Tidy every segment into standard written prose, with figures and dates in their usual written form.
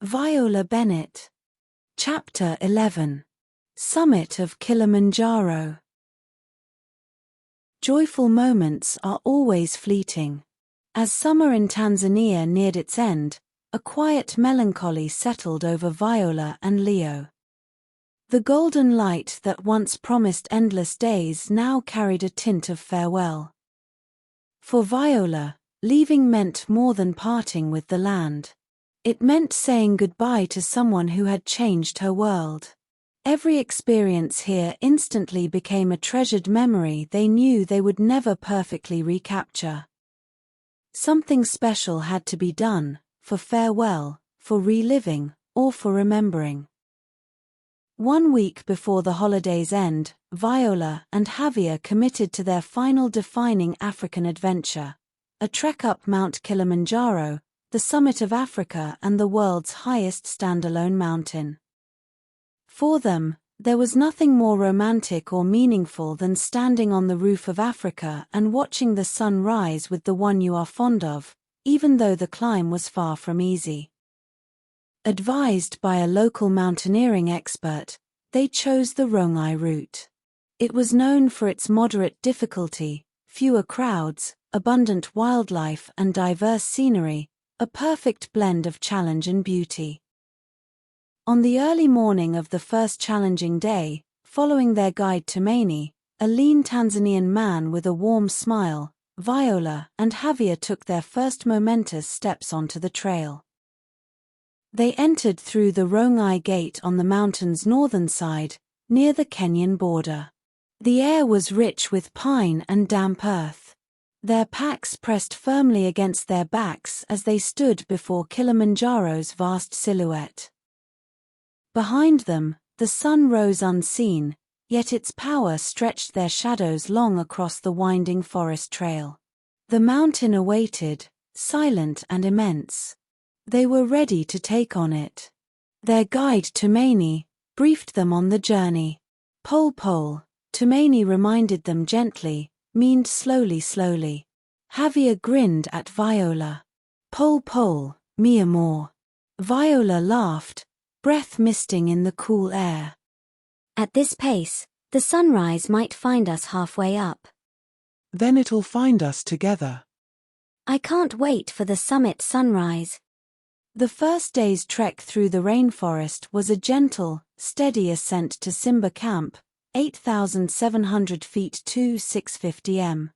Viola Bennet. Chapter 11. Summit of Kilimanjaro. Joyful moments are always fleeting. As summer in Tanzania neared its end, a quiet melancholy settled over Viola and Leo. The golden light that once promised endless days now carried a tint of farewell. For Viola, leaving meant more than parting with the land. It meant saying goodbye to someone who had changed her world. Every experience here instantly became a treasured memory they knew they would never perfectly recapture. Something special had to be done, for farewell, for reliving, or for remembering. 1 week before the holiday's end, Viola and Javier committed to their final defining African adventure, a trek up Mount Kilimanjaro, the summit of Africa and the world's highest standalone mountain. For them, there was nothing more romantic or meaningful than standing on the roof of Africa and watching the sun rise with the one you are fond of, even though the climb was far from easy. Advised by a local mountaineering expert, they chose the Rongai route. It was known for its moderate difficulty, fewer crowds, abundant wildlife and diverse scenery, a perfect blend of challenge and beauty. On the early morning of the first challenging day, following their guide Ch11, a lean Tanzanian man with a warm smile, Viola and Javier took their first momentous steps onto the trail. They entered through the Rongai Gate on the mountain's northern side, near the Kenyan border. The air was rich with pine and damp earth. Their packs pressed firmly against their backs as they stood before Kilimanjaro's vast silhouette. Behind them, the sun rose unseen, yet its power stretched their shadows long across the winding forest trail. The mountain awaited, silent and immense. They were ready to take on it. Their guide Ch11 briefed them on the journey. Pole, Ch11 reminded them gently, meaned slowly. Javier grinned at Viola. Pole, mi amor. Viola laughed, breath misting in the cool air. At this pace, the sunrise might find us halfway up. Then it'll find us together. I can't wait for the summit sunrise. The first day's trek through the rainforest was a gentle, steady ascent to Simba Camp, 8,700 feet to 650 m.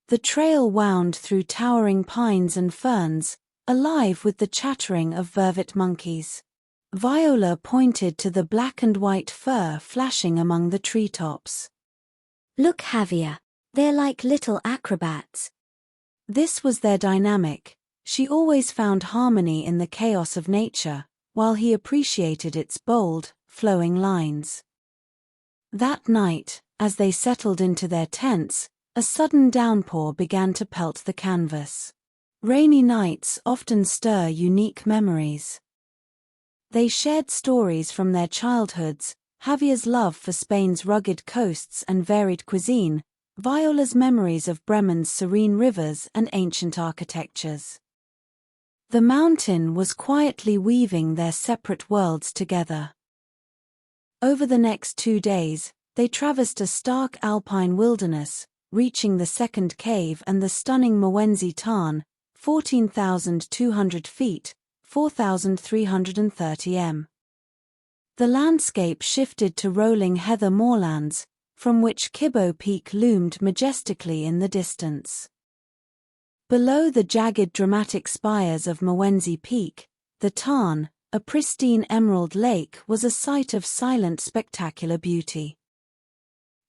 The trail wound through towering pines and ferns, alive with the chattering of vervet monkeys. Viola pointed to the black and white fur flashing among the treetops. Look, Javier, they're like little acrobats. This was their dynamic. She always found harmony in the chaos of nature, while he appreciated its bold, flowing lines. That night, as they settled into their tents, a sudden downpour began to pelt the canvas. Rainy nights often stir unique memories. They shared stories from their childhoods, Javier's love for Spain's rugged coasts and varied cuisine, Viola's memories of Bremen's serene rivers and ancient architectures. The mountain was quietly weaving their separate worlds together. Over the next 2 days, they traversed a stark alpine wilderness, reaching the second cave and the stunning Mwenzi Tarn, 14,200 feet, 4,330 m. The landscape shifted to rolling heather moorlands, from which Kibo Peak loomed majestically in the distance. Below the jagged dramatic spires of Mwenzi Peak, the Tarn, a pristine emerald lake, was a sight of silent spectacular beauty.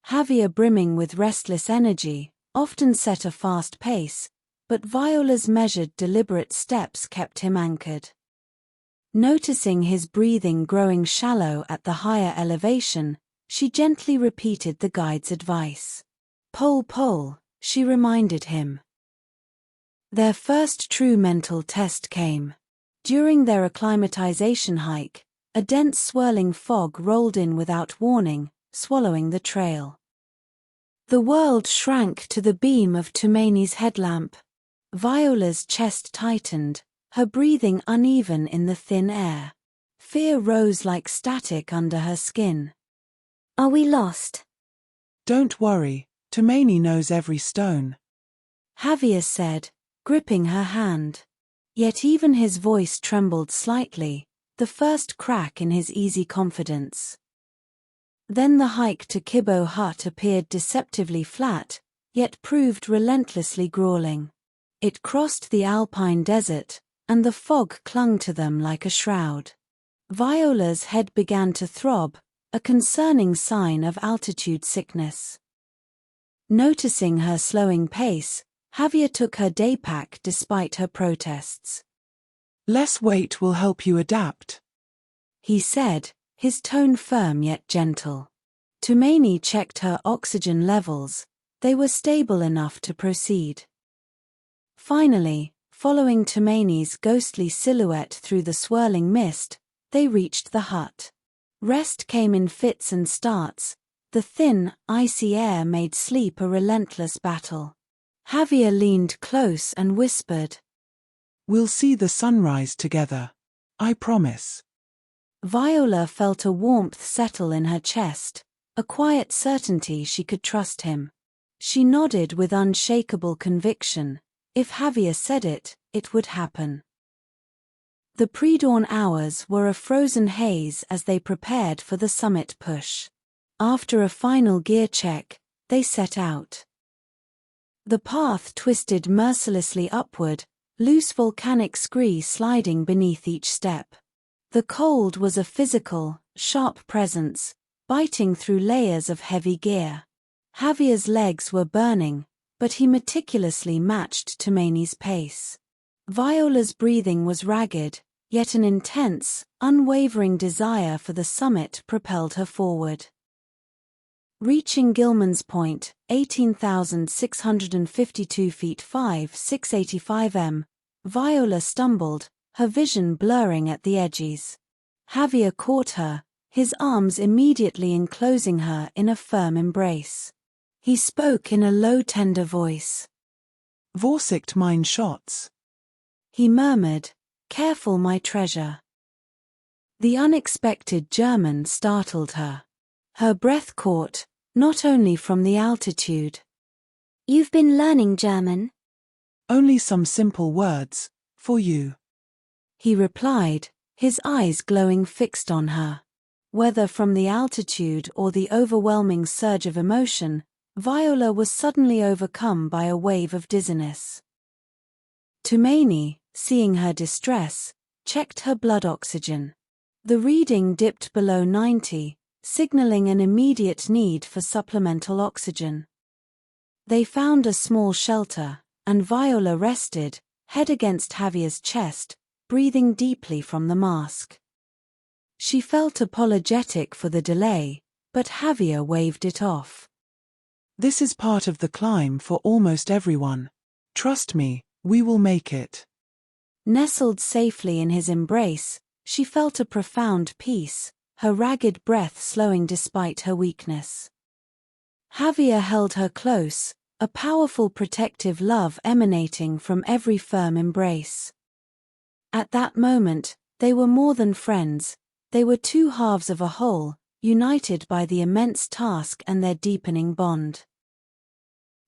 Javier, brimming with restless energy, often set a fast pace, but Viola's measured, deliberate steps kept him anchored. Noticing his breathing growing shallow at the higher elevation, she gently repeated the guide's advice. Pole, she reminded him. Their first true mental test came. During their acclimatization hike, a dense swirling fog rolled in without warning, swallowing the trail. The world shrank to the beam of Ch11's headlamp. Viola's chest tightened, her breathing uneven in the thin air. Fear rose like static under her skin. Are we lost? Don't worry, Ch11 knows every stone. Javier said, gripping her hand. Yet even his voice trembled slightly, the first crack in his easy confidence. Then the hike to Kibo Hut appeared deceptively flat, yet proved relentlessly grueling. It crossed the alpine desert, and the fog clung to them like a shroud. Viola's head began to throb, a concerning sign of altitude sickness. Noticing her slowing pace, Javier took her day pack despite her protests. Less weight will help you adapt, he said, his tone firm yet gentle. Ch11 checked her oxygen levels. They were stable enough to proceed. Finally, following Ch11's ghostly silhouette through the swirling mist, they reached the hut. Rest came in fits and starts. The thin, icy air made sleep a relentless battle. Javier leaned close and whispered, "We'll see the sunrise together. I promise." Viola felt a warmth settle in her chest, a quiet certainty she could trust him. She nodded with unshakable conviction. If Javier said it, it would happen. The pre-dawn hours were a frozen haze as they prepared for the summit push. After a final gear check, they set out. The path twisted mercilessly upward, loose volcanic scree sliding beneath each step. The cold was a physical, sharp presence, biting through layers of heavy gear. Javier's legs were burning, but he meticulously matched Ch11's pace. Viola's breathing was ragged, yet an intense, unwavering desire for the summit propelled her forward. Reaching Gilman's Point, 18,652 feet 685 m, Viola stumbled, her vision blurring at the edges. Javier caught her, his arms immediately enclosing her in a firm embrace. He spoke in a low tender voice. "Vorsicht mein Schatz," he murmured, "Careful my treasure." The unexpected German startled her. Her breath caught, not only from the altitude. You've been learning German? "Only some simple words, for you," he replied, his eyes glowing fixed on her. Whether from the altitude or the overwhelming surge of emotion, Viola was suddenly overcome by a wave of dizziness. Ch11, seeing her distress, checked her blood oxygen. The reading dipped below 90, signaling an immediate need for supplemental oxygen. They found a small shelter, and Viola rested, head against Javier's chest, breathing deeply from the mask. She felt apologetic for the delay, but Javier waved it off. "This is part of the climb for almost everyone. Trust me, we will make it." Nestled safely in his embrace, she felt a profound peace, her ragged breath slowing despite her weakness. Javier held her close, a powerful protective love emanating from every firm embrace. At that moment, they were more than friends, they were two halves of a whole, united by the immense task and their deepening bond.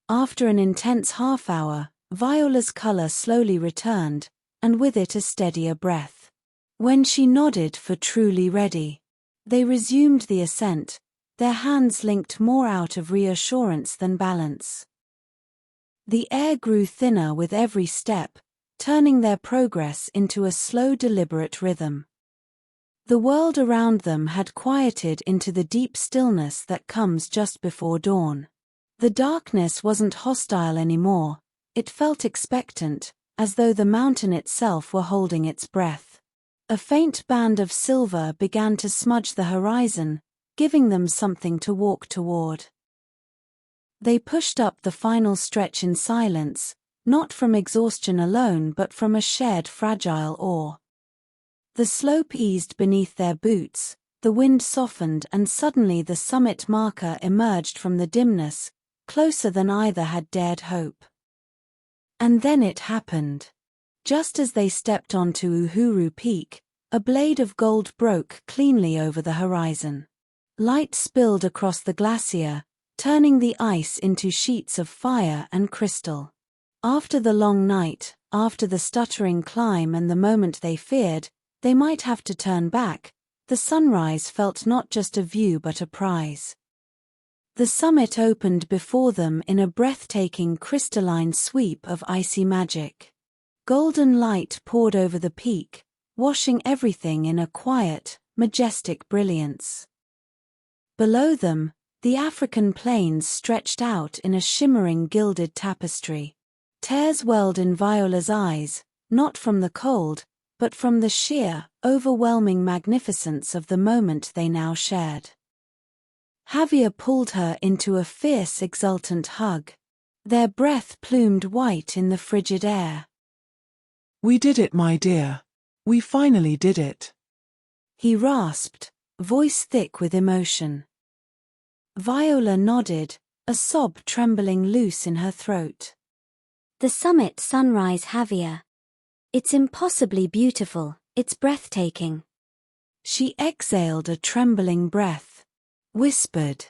After an intense half-hour, Viola's color slowly returned, and with it a steadier breath. When she nodded for truly ready, they resumed the ascent, their hands linked more out of reassurance than balance. The air grew thinner with every step, turning their progress into a slow, deliberate rhythm. The world around them had quieted into the deep stillness that comes just before dawn. The darkness wasn't hostile anymore, it felt expectant, as though the mountain itself were holding its breath. A faint band of silver began to smudge the horizon, giving them something to walk toward. They pushed up the final stretch in silence, not from exhaustion alone but from a shared fragile awe. The slope eased beneath their boots, the wind softened and suddenly the summit marker emerged from the dimness, closer than either had dared hope. And then it happened. Just as they stepped onto Uhuru Peak, a blade of gold broke cleanly over the horizon. Light spilled across the glacier, turning the ice into sheets of fire and crystal. After the long night, after the stuttering climb and the moment they feared they might have to turn back, the sunrise felt not just a view but a prize. The summit opened before them in a breathtaking crystalline sweep of icy magic. Golden light poured over the peak, washing everything in a quiet, majestic brilliance. Below them, the African plains stretched out in a shimmering gilded tapestry. Tears welled in Viola's eyes, not from the cold, but from the sheer, overwhelming magnificence of the moment they now shared. Javier pulled her into a fierce, exultant hug. Their breath plumed white in the frigid air. We did it, my dear. We finally did it. He rasped, voice thick with emotion. Viola nodded, a sob trembling loose in her throat. The summit sunrise, Javier. It's impossibly beautiful, it's breathtaking. She exhaled a trembling breath. Whispered.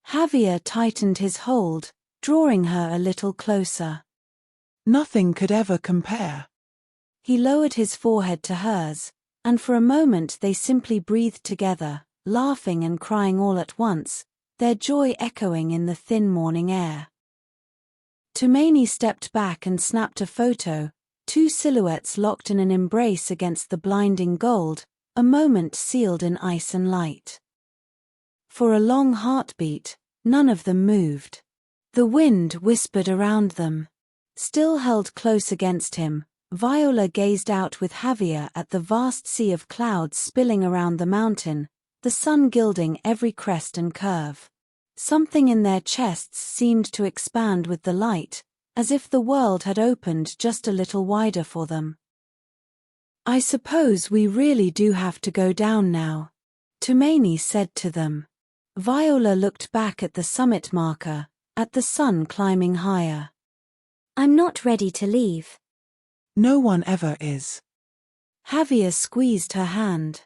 Javier tightened his hold, drawing her a little closer. Nothing could ever compare. He lowered his forehead to hers, and for a moment they simply breathed together, laughing and crying all at once, their joy echoing in the thin morning air. Tumaini stepped back and snapped a photo, two silhouettes locked in an embrace against the blinding gold, a moment sealed in ice and light. For a long heartbeat, none of them moved. The wind whispered around them. Still held close against him, Viola gazed out with Javier at the vast sea of clouds spilling around the mountain, the sun gilding every crest and curve. Something in their chests seemed to expand with the light, as if the world had opened just a little wider for them. I suppose we really do have to go down now, Tumaini said to them. Viola looked back at the summit marker, at the sun climbing higher. I'm not ready to leave. No one ever is. Javier squeezed her hand.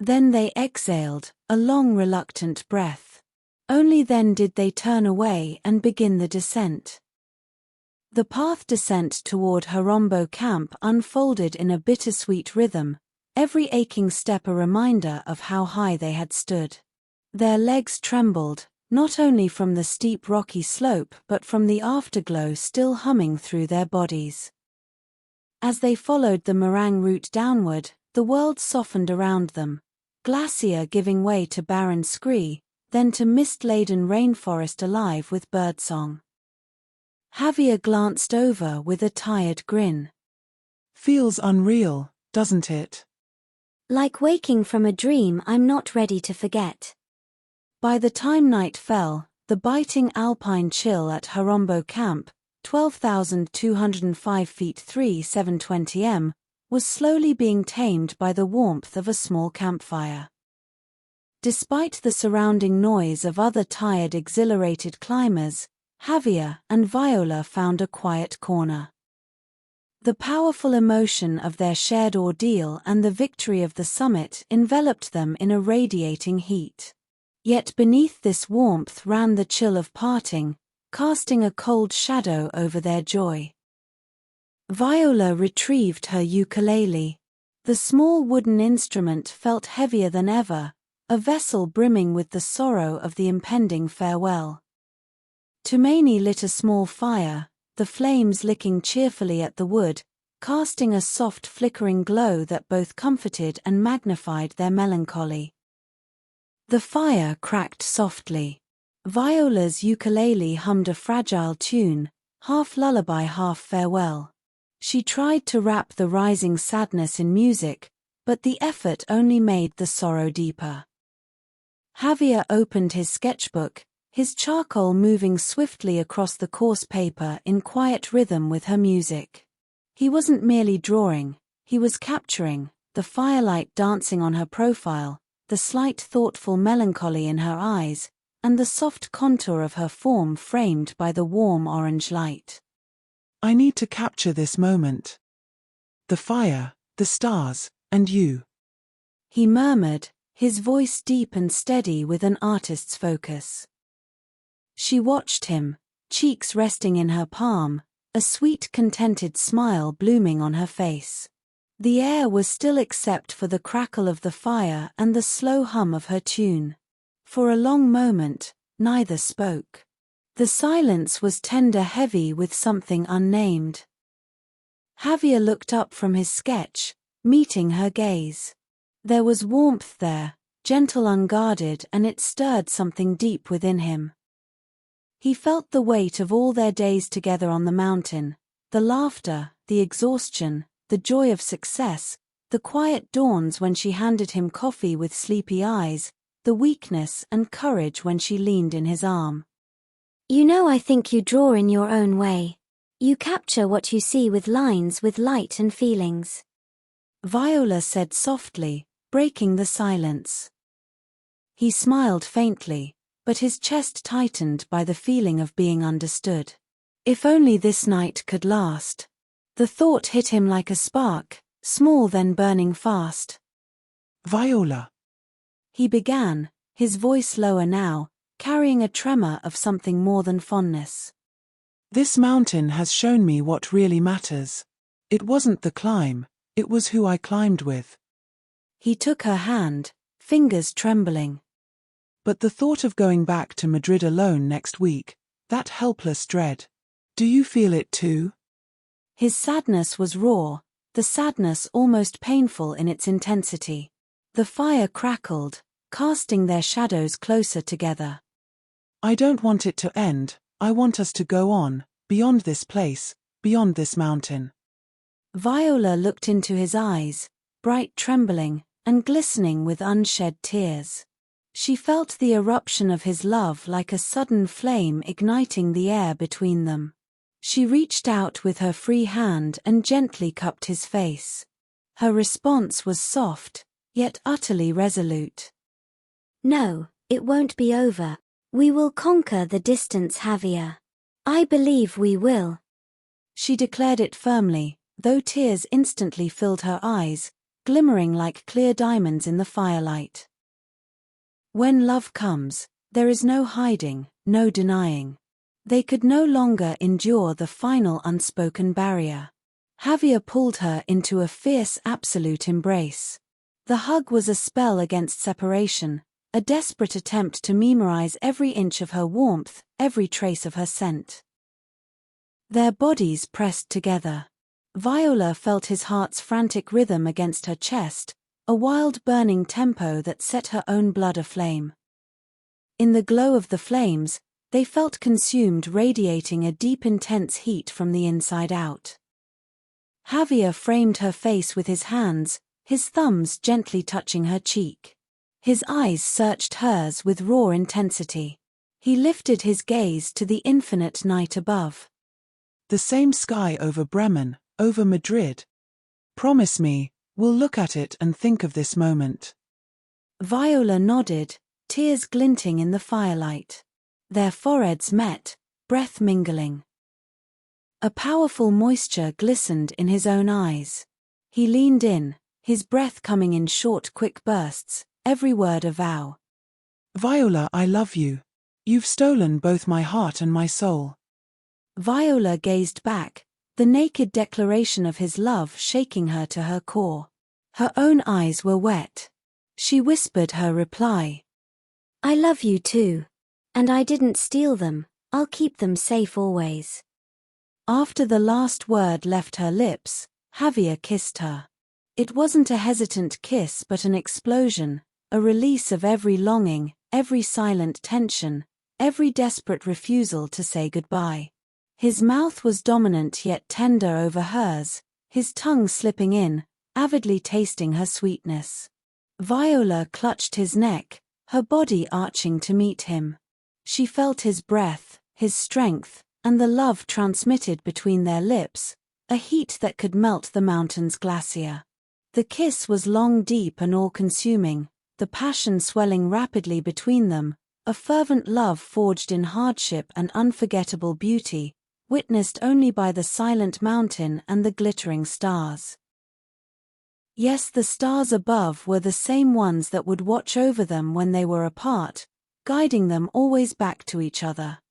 Then they exhaled, a long reluctant breath. Only then did they turn away and begin the descent. The path descent toward Harombo camp unfolded in a bittersweet rhythm, every aching step a reminder of how high they had stood. Their legs trembled, not only from the steep rocky slope but from the afterglow still humming through their bodies. As they followed the meringue route downward, the world softened around them, glacier giving way to barren scree, then to mist-laden rainforest alive with birdsong. Javier glanced over with a tired grin. Feels unreal, doesn't it? Like waking from a dream I'm not ready to forget. By the time night fell, the biting alpine chill at Harombo Camp, 12,205 feet 720 m, was slowly being tamed by the warmth of a small campfire. Despite the surrounding noise of other tired, exhilarated climbers, Javier and Viola found a quiet corner. The powerful emotion of their shared ordeal and the victory of the summit enveloped them in a radiating heat. Yet beneath this warmth ran the chill of parting, casting a cold shadow over their joy. Viola retrieved her ukulele. The small wooden instrument felt heavier than ever, a vessel brimming with the sorrow of the impending farewell. Tumaini lit a small fire, the flames licking cheerfully at the wood, casting a soft flickering glow that both comforted and magnified their melancholy. The fire cracked softly. Viola's ukulele hummed a fragile tune, half lullaby, half farewell. She tried to wrap the rising sadness in music, but the effort only made the sorrow deeper. Javier opened his sketchbook, his charcoal moving swiftly across the coarse paper in quiet rhythm with her music. He wasn't merely drawing, he was capturing, the firelight dancing on her profile, the slight thoughtful melancholy in her eyes, and the soft contour of her form framed by the warm orange light. I need to capture this moment. The fire, the stars, and you. He murmured, his voice deep and steady with an artist's focus. She watched him, cheeks resting in her palm, a sweet contented smile blooming on her face. The air was still except for the crackle of the fire and the slow hum of her tune. For a long moment, neither spoke. The silence was tender, heavy with something unnamed. Javier looked up from his sketch, meeting her gaze. There was warmth there, gentle, unguarded, and it stirred something deep within him. He felt the weight of all their days together on the mountain, the laughter, the exhaustion, the joy of success, the quiet dawns when she handed him coffee with sleepy eyes, the weakness and courage when she leaned in his arm. You know, I think you draw in your own way. You capture what you see with lines, with light and feelings. Viola said softly, breaking the silence. He smiled faintly, but his chest tightened by the feeling of being understood. If only this night could last. The thought hit him like a spark, small then burning fast. Viola. He began, his voice lower now, carrying a tremor of something more than fondness. This mountain has shown me what really matters. It wasn't the climb, it was who I climbed with. He took her hand, fingers trembling. But the thought of going back to Madrid alone next week, that helpless dread. Do you feel it too? His sadness was raw, the sadness almost painful in its intensity. The fire crackled, casting their shadows closer together. I don't want it to end, I want us to go on, beyond this place, beyond this mountain. Viola looked into his eyes, bright, trembling, and glistening with unshed tears. She felt the eruption of his love like a sudden flame igniting the air between them. She reached out with her free hand and gently cupped his face. Her response was soft, yet utterly resolute. No, it won't be over. We will conquer the distance, Javier. I believe we will. She declared it firmly, though tears instantly filled her eyes, glimmering like clear diamonds in the firelight. When love comes, there is no hiding, no denying. They could no longer endure the final unspoken barrier. Javier pulled her into a fierce absolute embrace. The hug was a spell against separation, a desperate attempt to memorize every inch of her warmth, every trace of her scent. Their bodies pressed together. Viola felt his heart's frantic rhythm against her chest, a wild burning tempo that set her own blood aflame. In the glow of the flames, they felt consumed, radiating a deep intense heat from the inside out. Javier framed her face with his hands, his thumbs gently touching her cheek. His eyes searched hers with raw intensity. He lifted his gaze to the infinite night above. The same sky over Bremen, over Madrid. Promise me, we'll look at it and think of this moment. Viola nodded, tears glinting in the firelight. Their foreheads met, breath mingling. A powerful moisture glistened in his own eyes. He leaned in, his breath coming in short, quick bursts, every word a vow. Viola, I love you. You've stolen both my heart and my soul. Viola gazed back, the naked declaration of his love shaking her to her core. Her own eyes were wet. She whispered her reply. I love you too. And I didn't steal them, I'll keep them safe always. After the last word left her lips, Javier kissed her. It wasn't a hesitant kiss but an explosion, a release of every longing, every silent tension, every desperate refusal to say goodbye. His mouth was dominant yet tender over hers, his tongue slipping in, avidly tasting her sweetness. Viola clutched his neck, her body arching to meet him. She felt his breath, his strength, and the love transmitted between their lips, a heat that could melt the mountain's glacier. The kiss was long, deep, and all-consuming, the passion swelling rapidly between them, a fervent love forged in hardship and unforgettable beauty, witnessed only by the silent mountain and the glittering stars. Yes, the stars above were the same ones that would watch over them when they were apart, guiding them always back to each other.